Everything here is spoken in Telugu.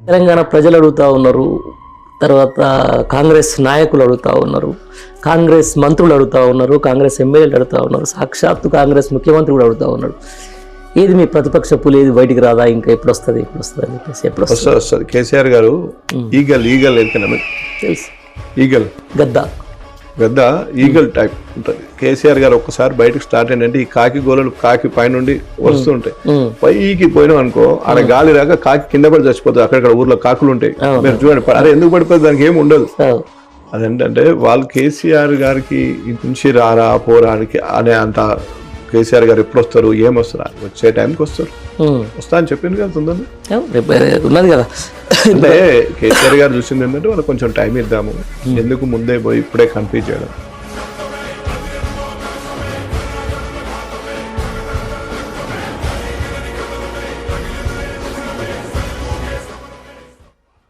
తెలంగాణ ప్రజలు అడుగుతూ ఉన్నారు, తర్వాత కాంగ్రెస్ నాయకులు అడుగుతూ ఉన్నారు, కాంగ్రెస్ మంత్రులు అడుగుతూ ఉన్నారు, కాంగ్రెస్ ఎమ్మెల్యేలు అడుగుతూ ఉన్నారు, సాక్షాత్తు కాంగ్రెస్ ముఖ్యమంత్రి కూడా అడుగుతూ ఉన్నాడు. ఏది మీ ప్రతిపక్ష పులి, ఏది బయటికి రాదా, ఇంకా ఎప్పుడు వస్తుంది అని చెప్పేసి. ఎప్పుడు వస్తుంది? కేసీఆర్ గారు ఈగల్ ఎరికైనా తెలుసు, ఈగల్ గద్ద ఈగల్ టైప్ ఉంటుంది. కేసీఆర్ గారు ఒక్కసారి బయటకు స్టార్ట్ ఏంటంటే ఈ కాకి గోళలు కాకి పైనుండి వస్తుంటాయి, పైకి పోయినాం అనుకో ఆడ గాలి రాక కాకి కింద పడి చచ్చిపోతుంది. అక్కడక్కడ ఊర్లో కాకులు ఉంటాయి, మీరు చూడండి. అరే ఎందుకు పడిపోతుంది, దానికి ఏమి ఉండదు. అదేంటంటే వాళ్ళు కేసీఆర్ గారికి నుంచి రారా పోరానికి అనే అంత కేసీఆర్ గారు ఎప్పుడు వస్తారు, ఏమొస్తారు, వచ్చే టైంకి వస్తారు. వస్తా అని చెప్పింది కదా ఉన్నది కదా. అంటే కేసీఆర్ గారు చూసింది ఏంటంటే వాళ్ళు కొంచెం టైం ఇద్దాము, ఎందుకు ముందే పోయి ఇప్పుడే కన్ఫ్యూజ్ చేయడం.